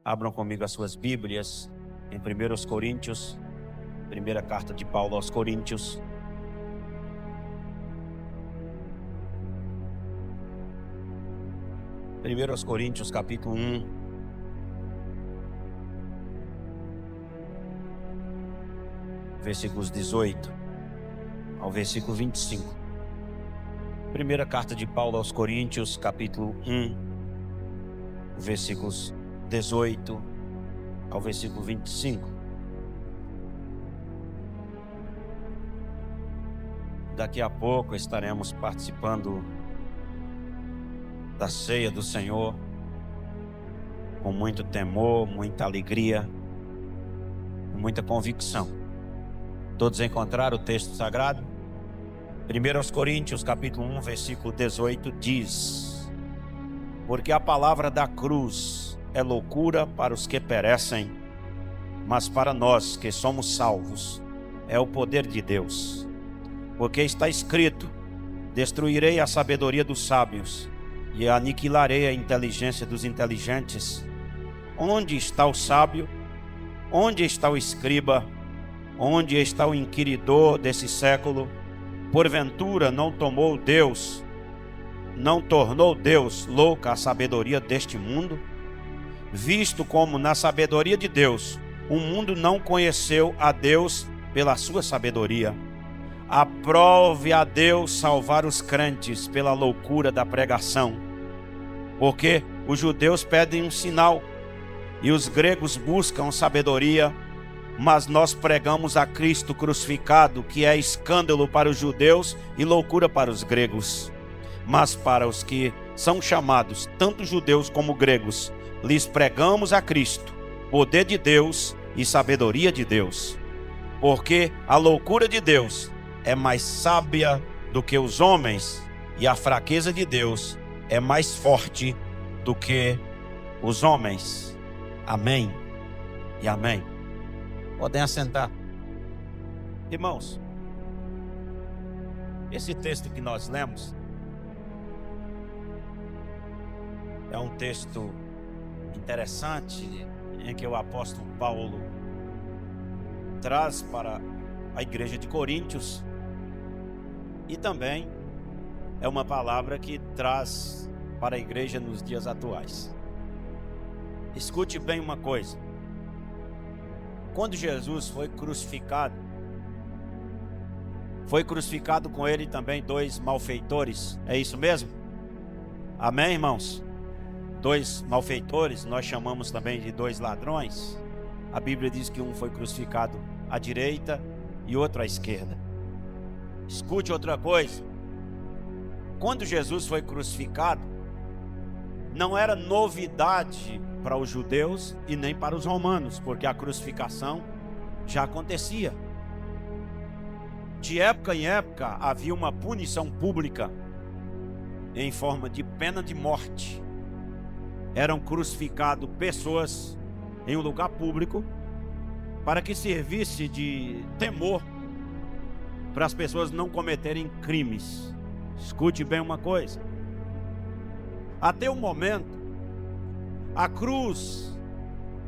Abram comigo as suas Bíblias em 1 Coríntios, primeira carta de Paulo aos Coríntios. Primeiros Coríntios, capítulo 1. Versículos 18 ao versículo 25. Primeira carta de Paulo aos Coríntios, capítulo 1, versículos 18 ao versículo 25. Daqui a pouco estaremos participando da ceia do Senhor com muito temor, muita alegria, muita convicção. Todos encontraram o texto sagrado? 1 Coríntios, capítulo 1, versículo 18 diz: porque a palavra da cruz é loucura para os que perecem, mas para nós que somos salvos é o poder de Deus. Porque está escrito: destruirei a sabedoria dos sábios e aniquilarei a inteligência dos inteligentes. Onde está o sábio? Onde está o escriba? Onde está o inquiridor desse século? Porventura não tornou Deus louca a sabedoria deste mundo? Visto como na sabedoria de Deus o mundo não conheceu a Deus pela sua sabedoria, aprove a Deus salvar os crentes pela loucura da pregação. Porque os judeus pedem um sinal e os gregos buscam sabedoria, mas nós pregamos a Cristo crucificado, que é escândalo para os judeus e loucura para os gregos. Mas para os que são chamados, tanto judeus como gregos, lhes pregamos a Cristo, poder de Deus e sabedoria de Deus. Porque a loucura de Deus é mais sábia do que os homens, e a fraqueza de Deus é mais forte do que os homens. Amém e amém. Podem assentar. Irmãos, esse texto que nós lemos é um texto interessante em que o apóstolo Paulo traz para a igreja de Coríntios, e também é uma palavra que traz para a igreja nos dias atuais. Escute bem uma coisa: quando Jesus foi crucificado com ele também dois malfeitores, é isso mesmo? Amém, irmãos? Dois malfeitores, nós chamamos também de dois ladrões. A Bíblia diz que um foi crucificado à direita e outro à esquerda. Escute outra coisa: quando Jesus foi crucificado, não era novidade para os judeus e nem para os romanos, porque a crucificação já acontecia. De época em época havia uma punição pública em forma de pena de morte. Eram crucificadas pessoas em um lugar público para que servisse de temor para as pessoas não cometerem crimes. Escute bem uma coisa: até o momento, a cruz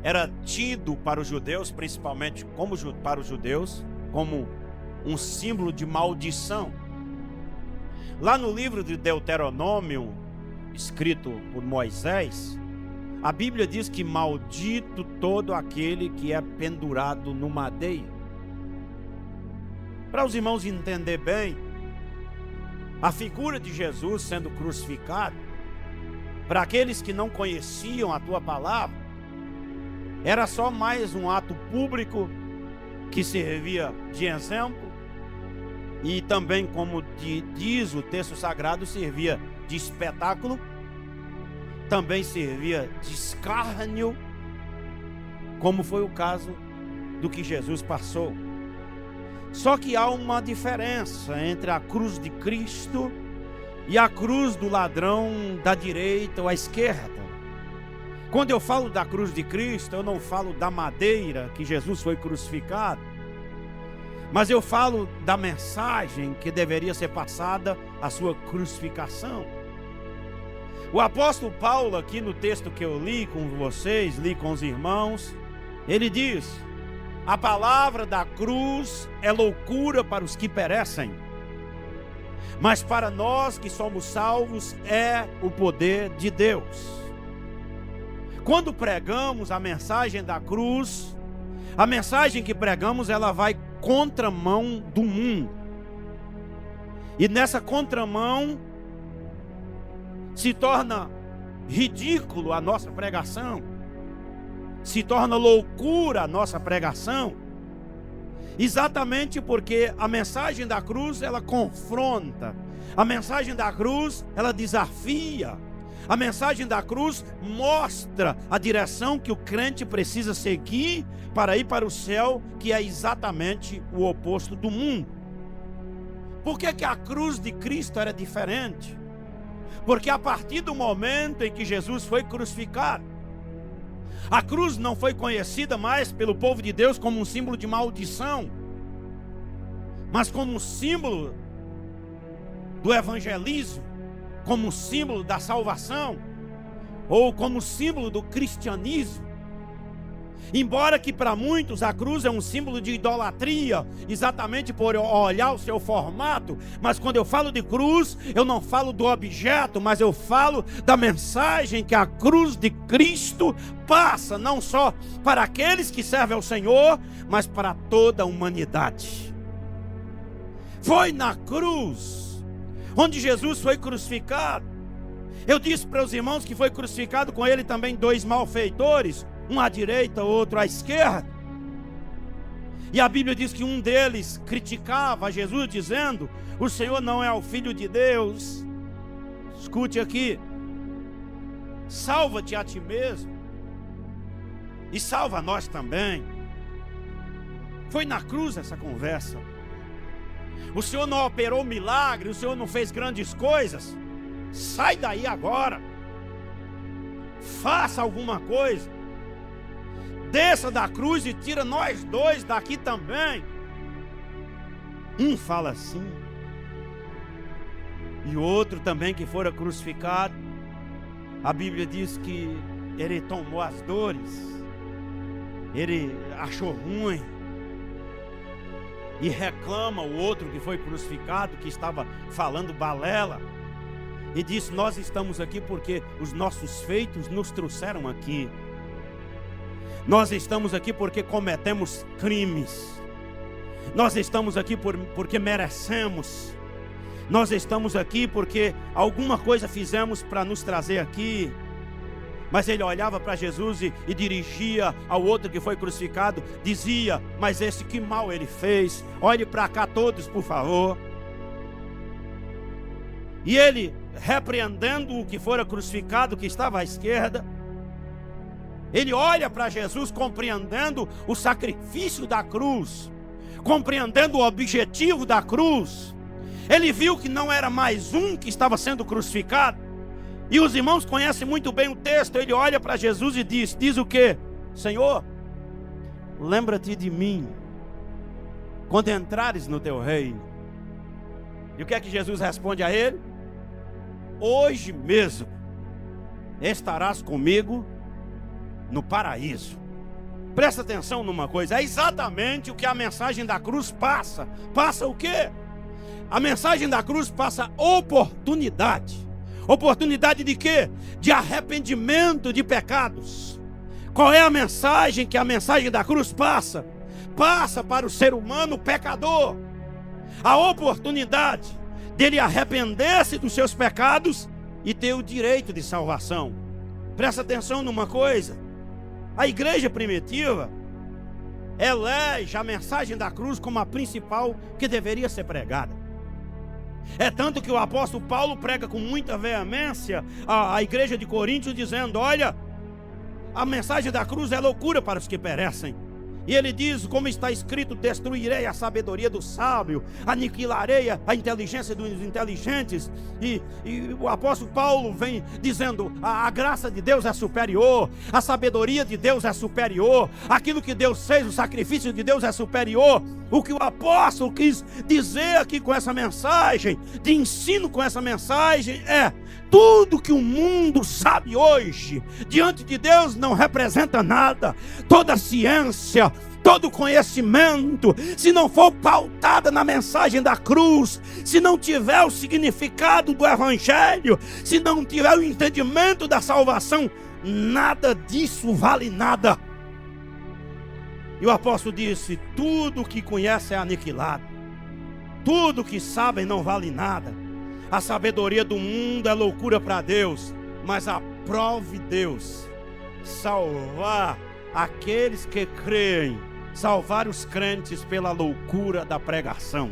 era tido para os judeus, principalmente para os judeus, como um símbolo de maldição. Lá no livro de Deuteronômio, escrito por Moisés, a Bíblia diz que maldito todo aquele que é pendurado no madeiro. Para os irmãos entender bem, a figura de Jesus sendo crucificado, para aqueles que não conheciam a tua palavra, era só mais um ato público que servia de exemplo, e também, como diz o texto sagrado, servia de espetáculo, também servia de escárnio, como foi o caso do que Jesus passou. Só que há uma diferença entre a cruz de Cristo e a cruz do ladrão da direita ou à esquerda. Quando eu falo da cruz de Cristo, eu não falo da madeira que Jesus foi crucificado, mas eu falo da mensagem que deveria ser passada à sua crucificação. O apóstolo Paulo, aqui no texto que eu li com vocês, li com os irmãos, ele diz: a palavra da cruz é loucura para os que perecem, mas para nós que somos salvos é o poder de Deus. Quando pregamos a mensagem da cruz, a mensagem que pregamos, ela vai contramão do mundo. E nessa contramão se torna ridículo a nossa pregação, se torna loucura a nossa pregação, exatamente porque a mensagem da cruz, ela confronta, a mensagem da cruz, ela desafia, a mensagem da cruz mostra a direção que o crente precisa seguir para ir para o céu, que é exatamente o oposto do mundo. Por que a cruz de Cristo era diferente? Porque a partir do momento em que Jesus foi crucificado, a cruz não foi conhecida mais pelo povo de Deus como um símbolo de maldição, mas como um símbolo do evangelismo, como um símbolo da salvação, ou como símbolo do cristianismo. Embora que para muitos a cruz é um símbolo de idolatria, exatamente por olhar o seu formato, mas quando eu falo de cruz, eu não falo do objeto, mas eu falo da mensagem que a cruz de Cristo passa, não só para aqueles que servem ao Senhor, mas para toda a humanidade. Foi na cruz onde Jesus foi crucificado. Eu disse para os irmãos que foi crucificado com ele também 2 malfeitores, um à direita, outro à esquerda. E a Bíblia diz que um deles criticava Jesus, dizendo: o Senhor não é o Filho de Deus. Escute aqui: salva-te a ti mesmo e salva nós também. Foi na cruz essa conversa. O Senhor não operou milagre, o Senhor não fez grandes coisas. Sai daí agora, faça alguma coisa. Desça da cruz e tira nós dois daqui também. Um fala assim, e o outro também que fora crucificado, a Bíblia diz que ele tomou as dores, ele achou ruim, e reclama o outro que foi crucificado, que estava falando balela, e diz: nós estamos aqui porque os nossos feitos nos trouxeram aqui. Nós estamos aqui porque cometemos crimes. Nós estamos aqui porque merecemos. Nós estamos aqui porque alguma coisa fizemos para nos trazer aqui. Mas ele olhava para Jesus e dirigia ao outro que foi crucificado, dizia: mas esse que mal ele fez, olhe para cá todos, por favor. E ele, repreendendo o que fora crucificado, que estava à esquerda, ele olha para Jesus, compreendendo o sacrifício da cruz, compreendendo o objetivo da cruz. Ele viu que não era mais um que estava sendo crucificado. E os irmãos conhecem muito bem o texto. Ele olha para Jesus e diz o quê? Senhor, lembra-te de mim quando entrares no teu reino. E o que é que Jesus responde a ele? Hoje mesmo estarás comigo no paraíso. Presta atenção numa coisa, é exatamente o que a mensagem da cruz passa. Passa o quê? A mensagem da cruz passa oportunidade. Oportunidade de quê? De arrependimento de pecados. Qual é a mensagem que a mensagem da cruz passa? Passa para o ser humano pecador a oportunidade dele arrepender-se dos seus pecados e ter o direito de salvação. Presta atenção numa coisa: a igreja primitiva elege a mensagem da cruz como a principal que deveria ser pregada. É tanto que o apóstolo Paulo prega com muita veemência a igreja de Coríntios, dizendo: olha, a mensagem da cruz é loucura para os que perecem. E ele diz, como está escrito: destruirei a sabedoria do sábio, aniquilarei a inteligência dos inteligentes. E o apóstolo Paulo vem dizendo: a graça de Deus é superior, a sabedoria de Deus é superior, aquilo que Deus fez, o sacrifício de Deus é superior. O que o apóstolo quis dizer aqui com essa mensagem, de ensino com essa mensagem, é: Tudo que o mundo sabe hoje, diante de Deus, não representa nada. Toda ciência, todo conhecimento, se não for pautada na mensagem da cruz, se não tiver o significado do evangelho, se não tiver o entendimento da salvação, nada disso vale nada. E o apóstolo disse: tudo que conhece é aniquilado, tudo que sabem não vale nada. A sabedoria do mundo é loucura para Deus, mas aprove Deus salvar aqueles que creem, salvar os crentes pela loucura da pregação.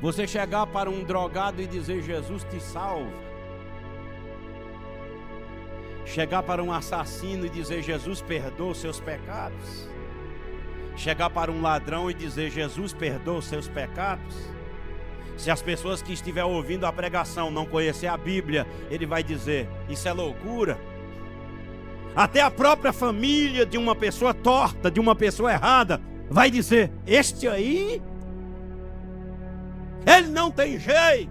Você chegar para um drogado e dizer: Jesus te salva. Chegar para um assassino e dizer: Jesus perdoa os seus pecados. Chegar para um ladrão e dizer: Jesus perdoa os seus pecados. Se as pessoas que estiverem ouvindo a pregação não conhecer a Bíblia, ele vai dizer: isso é loucura. Até a própria família de uma pessoa torta, de uma pessoa errada, vai dizer: este aí, ele não tem jeito,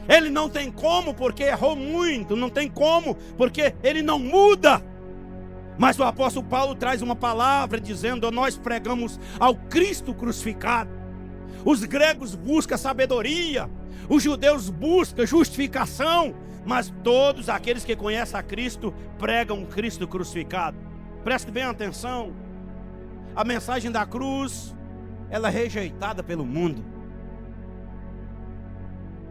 ele não tem como porque errou muito, não tem como porque ele não muda. Mas o apóstolo Paulo traz uma palavra dizendo: nós pregamos ao Cristo crucificado. Os gregos buscam sabedoria, os judeus buscam justificação, mas todos aqueles que conhecem a Cristo pregam Cristo crucificado. Preste bem atenção. A mensagem da cruz, ela é rejeitada pelo mundo.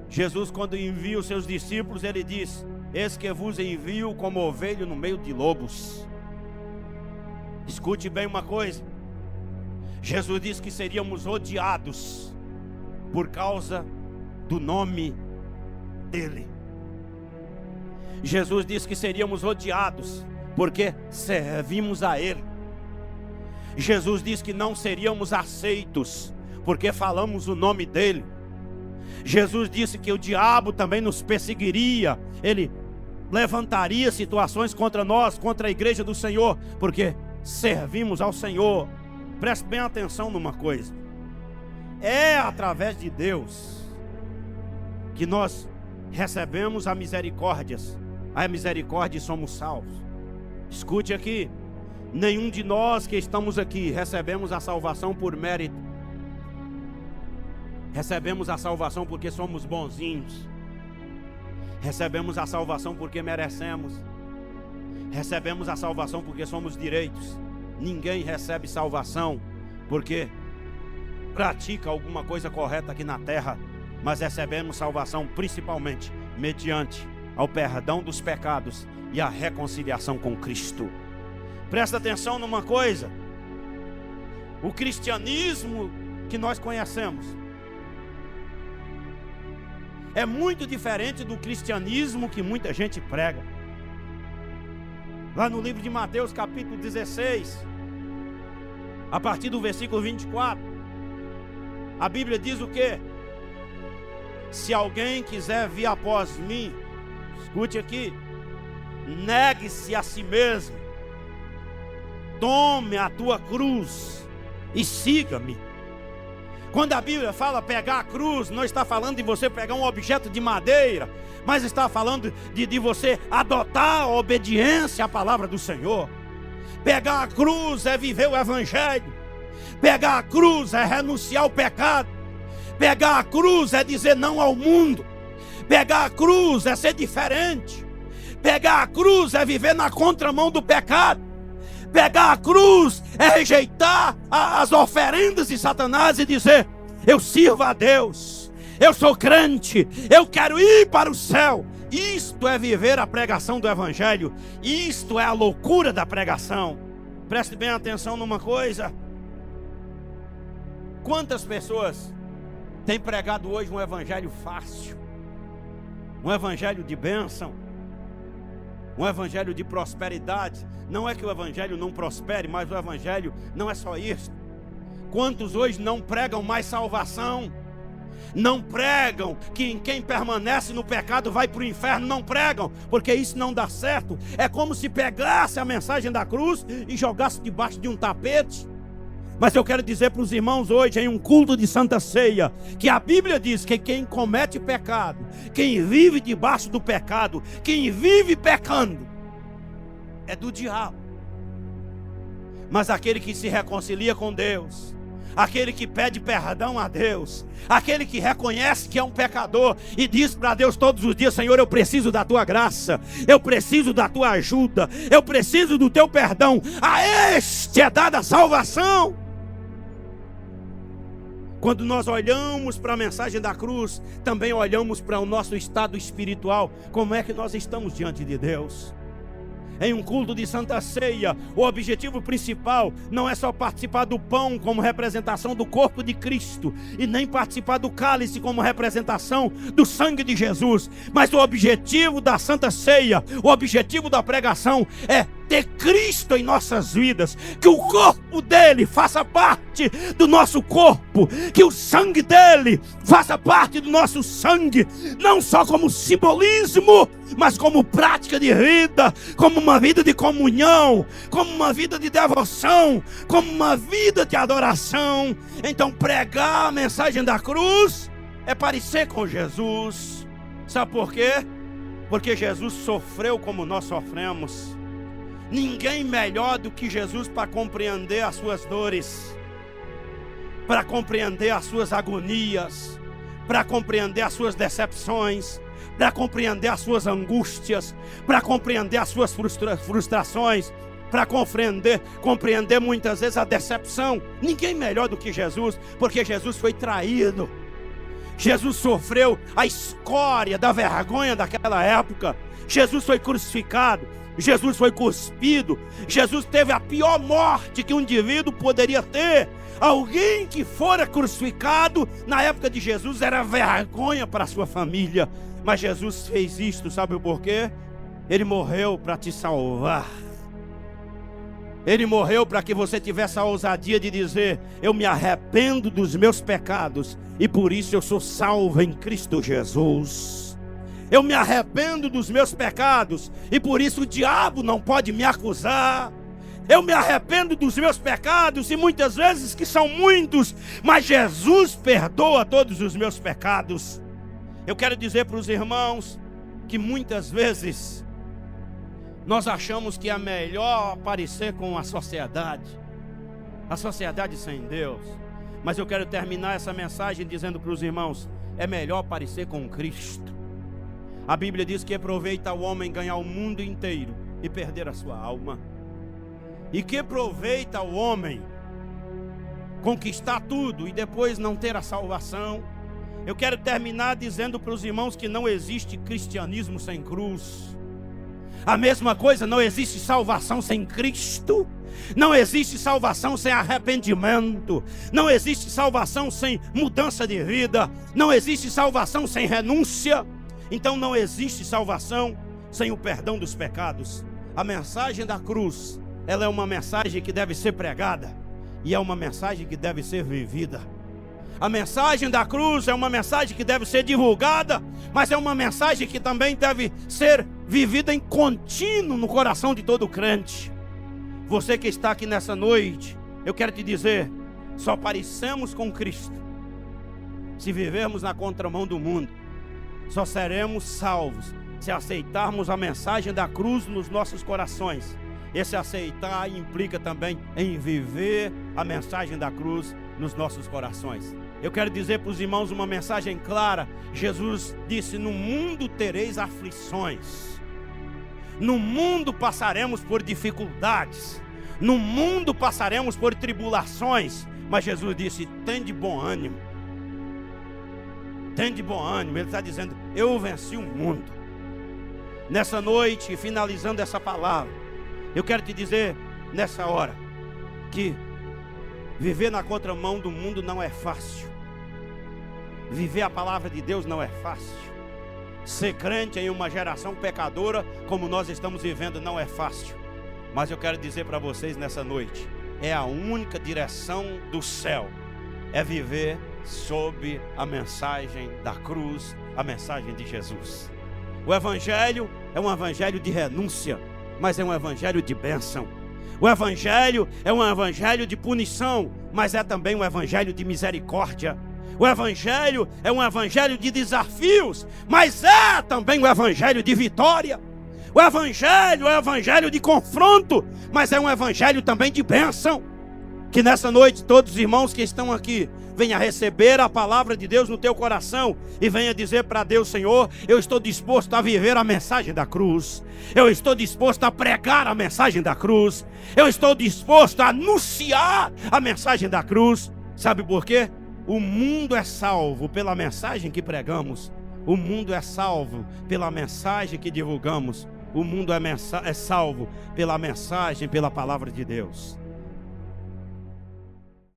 Jesus, quando envia os seus discípulos, ele diz: eis que vos envio como ovelha no meio de lobos. Escute bem uma coisa. Jesus disse que seríamos odiados por causa do nome dele. Jesus disse que seríamos odiados porque servimos a ele. Jesus disse que não seríamos aceitos porque falamos o nome dele. Jesus disse que o diabo também nos perseguiria. Ele levantaria situações contra nós, contra a igreja do Senhor, porque servimos ao Senhor. Preste bem atenção numa coisa: é através de Deus que nós recebemos a misericórdia e somos salvos. Escute aqui: nenhum de nós que estamos aqui recebemos a salvação por mérito. Recebemos a salvação porque somos bonzinhos. Recebemos a salvação porque merecemos. Recebemos a salvação porque somos direitos. Ninguém recebe salvação porque pratica alguma coisa correta aqui na terra, mas recebemos salvação principalmente mediante ao perdão dos pecados e a reconciliação com Cristo. Presta atenção numa coisa: o cristianismo que nós conhecemos é muito diferente do cristianismo que muita gente prega. Lá no livro de Mateus, capítulo 16, a partir do versículo 24, a Bíblia diz o quê? Se alguém quiser vir após mim, escute aqui, negue-se a si mesmo, tome a tua cruz e siga-me. Quando a Bíblia fala pegar a cruz, não está falando de você pegar um objeto de madeira, mas está falando de você adotar a obediência à palavra do Senhor. Pegar a cruz é viver o evangelho. Pegar a cruz é renunciar ao pecado. Pegar a cruz é dizer não ao mundo. Pegar a cruz é ser diferente. Pegar a cruz é viver na contramão do pecado. Pegar a cruz é rejeitar as oferendas de Satanás e dizer: eu sirvo a Deus, eu sou crente, eu quero ir para o céu. Isto é viver a pregação do evangelho. Isto é a loucura da pregação. Preste bem atenção numa coisa: quantas pessoas têm pregado hoje um evangelho fácil, um evangelho de bênção, um evangelho de prosperidade? Não é que o evangelho não prospere, mas o evangelho não é só isso. Quantos hoje não pregam mais salvação? Não pregam que quem permanece no pecado vai para o inferno. Não pregam, porque isso não dá certo. É como se pegasse a mensagem da cruz e jogasse debaixo de um tapete. Mas eu quero dizer para os irmãos hoje, em um culto de Santa Ceia, que a Bíblia diz que quem comete pecado, quem vive debaixo do pecado, quem vive pecando, é do diabo. Mas aquele que se reconcilia com Deus, aquele que pede perdão a Deus, aquele que reconhece que é um pecador e diz para Deus todos os dias: Senhor, eu preciso da tua graça, eu preciso da tua ajuda, eu preciso do teu perdão, a este é dada a salvação. Quando nós olhamos para a mensagem da cruz, também olhamos para o nosso estado espiritual. Como é que nós estamos diante de Deus? Em um culto de Santa Ceia, o objetivo principal não é só participar do pão como representação do corpo de Cristo, e nem participar do cálice como representação do sangue de Jesus, mas o objetivo da Santa Ceia, o objetivo da pregação é ter Cristo em nossas vidas, que o corpo dele faça parte do nosso corpo, que o sangue dele faça parte do nosso sangue, não só como simbolismo, mas como prática de vida, como uma vida de comunhão, como uma vida de devoção, como uma vida de adoração. Então pregar a mensagem da cruz é parecer com Jesus. Sabe por quê? Porque Jesus sofreu como nós sofremos. Ninguém melhor do que Jesus para compreender as suas dores, para compreender as suas agonias, para compreender as suas decepções, para compreender as suas angústias, para compreender as suas frustrações, para compreender muitas vezes a decepção. Ninguém melhor do que Jesus, porque Jesus foi traído. Jesus sofreu a escória da vergonha daquela época. Jesus foi crucificado, Jesus foi cuspido, Jesus teve a pior morte que um indivíduo poderia ter. Alguém que fora crucificado na época de Jesus era vergonha para a sua família. Mas Jesus fez isto, sabe por quê? Ele morreu para te salvar. Ele morreu para que você tivesse a ousadia de dizer: eu me arrependo dos meus pecados e por isso eu sou salvo em Cristo Jesus. Eu me arrependo dos meus pecados e por isso o diabo não pode me acusar. Eu me arrependo dos meus pecados, e muitas vezes que são muitos, mas Jesus perdoa todos os meus pecados. Eu quero dizer para os irmãos que muitas vezes nós achamos que é melhor parecer com a sociedade sem Deus. Mas eu quero terminar essa mensagem dizendo para os irmãos: é melhor parecer com Cristo. A Bíblia diz que aproveita o homem ganhar o mundo inteiro e perder a sua alma. E que aproveita o homem conquistar tudo e depois não ter a salvação. Eu quero terminar dizendo para os irmãos que não existe cristianismo sem cruz. A mesma coisa, não existe salvação sem Cristo. Não existe salvação sem arrependimento. Não existe salvação sem mudança de vida. Não existe salvação sem renúncia. Então não existe salvação sem o perdão dos pecados. A mensagem da cruz, ela é uma mensagem que deve ser pregada e é uma mensagem que deve ser vivida. A mensagem da cruz é uma mensagem que deve ser divulgada, mas é uma mensagem que também deve ser vivida em contínuo no coração de todo crente. Você que está aqui nessa noite, eu quero te dizer: só parecemos com Cristo se vivermos na contramão do mundo. Só seremos salvos se aceitarmos a mensagem da cruz nos nossos corações. Esse aceitar implica também em viver a mensagem da cruz nos nossos corações. Eu quero dizer para os irmãos uma mensagem clara. Jesus disse: no mundo tereis aflições. No mundo passaremos por dificuldades. No mundo passaremos por tribulações. Mas Jesus disse: tende bom ânimo. Tende bom ânimo. Ele está dizendo: eu venci o mundo. Nessa noite, finalizando essa palavra, eu quero te dizer nessa hora que viver na contramão do mundo não é fácil. Viver a palavra de Deus não é fácil. Ser crente em uma geração pecadora como nós estamos vivendo não é fácil. Mas eu quero dizer para vocês nessa noite: é a única direção do céu, é viver sob a mensagem da cruz, a mensagem de Jesus. O evangelho é um evangelho de renúncia, mas é um evangelho de bênção. O evangelho é um evangelho de punição, mas é também um evangelho de misericórdia. O evangelho é um evangelho de desafios, mas é também um evangelho de vitória. O evangelho é um evangelho de confronto, mas é um evangelho também de bênção. Que nessa noite todos os irmãos que estão aqui venha receber a palavra de Deus no teu coração e venha dizer para Deus: Senhor, eu estou disposto a viver a mensagem da cruz. Eu estou disposto a pregar a mensagem da cruz. Eu estou disposto a anunciar a mensagem da cruz. Sabe por quê? O mundo é salvo pela mensagem que pregamos. O mundo é salvo pela mensagem que divulgamos. O mundo é salvo pela mensagem, pela palavra de Deus.